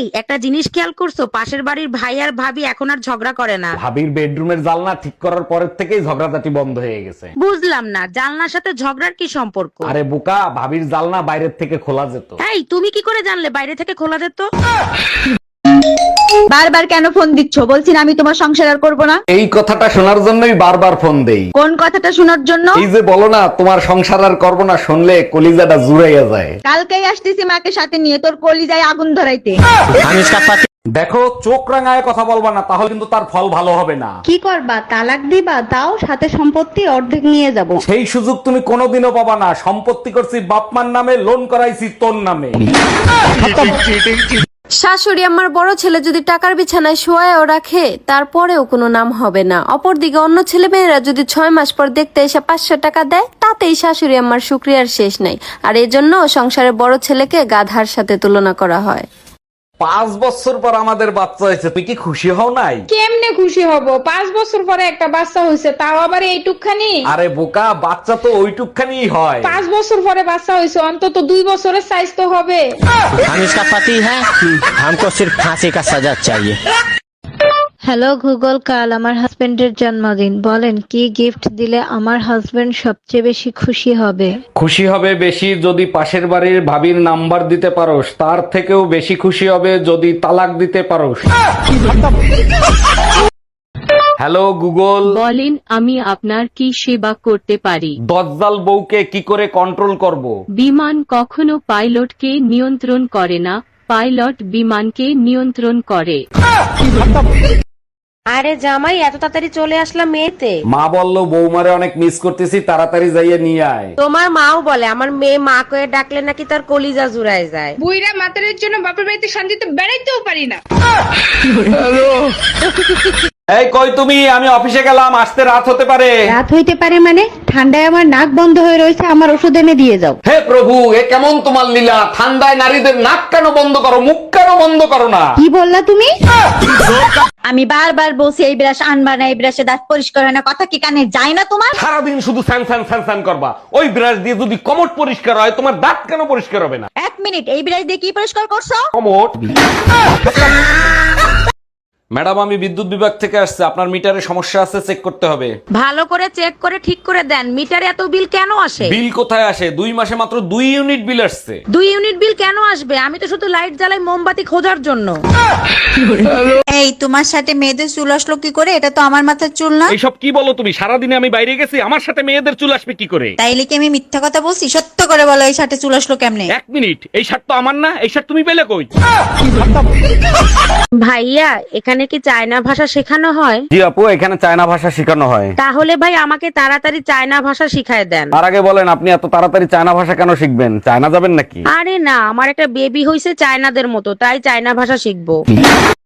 এই একটা জিনিস খেয়াল করছো, পাশের বাড়ির ভাই আর ভাবি এখন আর ঝগড়া করে না। ভাবির বেডরুমের জানলা ঠিক করার পরের থেকেই ঝগড়াঝাটি বন্ধ হয়ে গেছে। বুঝলাম না, জানলার সাথে ঝগড়ার কি সম্পর্ক? আরে বোকা, ভাবির জানলা বাইরের থেকে খোলা যেত। এই তুমি কি করে জানলে বাইরে থেকে খোলা যেত? বারবার কেন ফোন দিচ্ছ? বলছি না আমি তোমার সংসার আর করবো না। এই কথাটা শোনার জন্যই বারবার ফোন দেই। কোন কথাটা শোনার জন্য? এই যে বলো না তোমার সংসার আর করবো না, শুনলে কলিজাটা জুড়াইয়া যায়। কালকেই আসতেছি মাকে সাথে নিয়ে, তোর কলিজায় আগুন ধরাইতে। দেখো, চোখ রাঙায় কথা বলবা না, তাহলে কিন্তু তার ফল ভালো হবে না। কি করবা? তালাক দিবা? তাও সাথে সম্পত্তি অর্ধেক নিয়ে যাব। সেই সুযোগ তুমি কোনোদিনও পাবা না। সম্পত্তি করছি বাপমার নামে, লোন করাইছি তোর নামে। শাশুড়ি আমার বড় ছেলে যদি টাকার বিছানায় শোয়ায়ও রাখে তারপরেও কোনো নাম হবে না। অপরদিকে অন্য ছেলে মেয়েরা যদি 6 মাস পর দেখতে এসে 500 টাকা দেয়, তাতেই শাশুড়ি আমার শুকরিয়ার শেষ নাই। আর এজন্য সংসারে বড় ছেলেকে গাধার সাথে তুলনা করা হয়। 5 বছর পর আমাদের বাচ্চা হয়েছে, তুই কি খুশি হও নাই? কেমনে খুশি হব? 5 বছর পরে একটা বাচ্চা হয়েছে, তাও আবার এইটুকখানি। আরে বোকা, বাচ্চা তো ওইটুকখানি হয়। 5 বছর পরে বাচ্চা হয়েছে, অন্তত 2 বছরের সাইজ তো হবে। हम इसका पति है, हमको सिर्फ फांसी का सजा चाहिए। হ্যালো গুগল, কাল আমার হাজবেন্ডের জন্মদিন, বলেন কি গিফট দিলে আমার হাজবেন্ড সবচেয়ে বেশি খুশি হবে? খুশি হবে বেশি যদি পাশের বাড়ির ভাবির নাম্বার দিতে পারোস, তার থেকেও বেশি খুশি হবে যদি তালাক দিতে পারোস। হ্যালো গুগল, বলেন আমি আপনার কি সেবা করতে পারি? দজ্জাল বউকে কি করে কন্ট্রোল করব? বিমান কখনো পাইলটকে নিয়ন্ত্রণ করে না, পাইলট বিমানকে নিয়ন্ত্রণ করে। আরে জামাই, এত তাড়াতাড়ি চলে আসলাম মেয়েতে। মা বললো বৌমারে অনেক মিস করতেছি, তাড়াতাড়ি যাইয়ে নিয়ে আয়। তোমার মাও বলে আমার মেয়ে মা কয়ে ডাকলে নাকি তার কলিজা জুড়ায় যায়। বুইরা মাতারের জন্য বাপের বাড়িতে শান্তিতে বেড়াইতেও পারি না। এই কই তুমি? আমি অফিসে গেলাম, আসতে রাত হতে পারে। রাত হইতে পারে মানে? ঠান্ডায় আমার নাক বন্ধ হয়ে রয়েছে, আমার ওষুধ এনে দিয়ে যাও। হে প্রভু, এ কেমন তোমার লীলা? ঠান্ডায় নারীদের নাক কেন বন্ধ করো, মুখ কেন বন্ধ করো না? কি বললা তুমি? আমি বারবার বলছি এই ব্রাশ আনবা না, এই ব্রাশে দাঁত পরিষ্কার হয় না, কথা কি কানে যায় না তোমার? সারাদিন শুধু স্যান স্যান স্যান স্যান করবা। ওই ব্রাশ দিয়ে যদি কমট পরিষ্কার হয়, তোমার দাঁত কেন পরিষ্কার হবে না? 1 মিনিট, এই ব্রাশ দিয়ে কি পরিষ্কার করছো? কমট। ম্যাডাম, আমি বিদ্যুৎ বিভাগ থেকে আসছে, আপনার মিটারে সমস্যা আছে, চেক করতে হবে। ভালো করে চেক করে ঠিক করে দেন। মিটারে এত বিল কেন আসে? বিল কোথায় আসে? 2 মাসে মাত্র 2 ইউনিট বিল আসছে। 2 ইউনিট বিল কেন আসবে? আমি তো শুধু লাইট জ্বালাই মোমবাতি খোঁজার জন্য। এই তোমার সাথে মেয়েদের চুল আসলো কি করে? এটা তো আমার মাথার চুল না। এইসব কি বলো তুমি? সারাদিনে আমি বাইরে গেছি, আমার সাথে মেয়েদের চুল আসবে কি করে? তাইলে কি আমি মিথ্যা কথা বলছি? সত্য করে বলো, এই সাথে চুল আসলো কেমনে? 1 মিনিট, এই শার্ট তো আমার না, এই শার্ট তুমি পেলে কই? ভাইয়া, এখানে কি চায়না ভাষা শেখানো হয়? জি আপু, এখানে চায়না ভাষা শেখানো হয়। তাহলে ভাই আমাকে তাড়াতাড়ি চায়না ভাষা শিখায় দেন। তার আগে বলেন, আপনি এত তাড়াতাড়ি চায়না ভাষা কেন শিখবেন? চায়না যাবেন নাকি? আরে না, আমার একটা বেবি হইছে চায়নাদের মতো, তাই চায়না ভাষা শিখবো।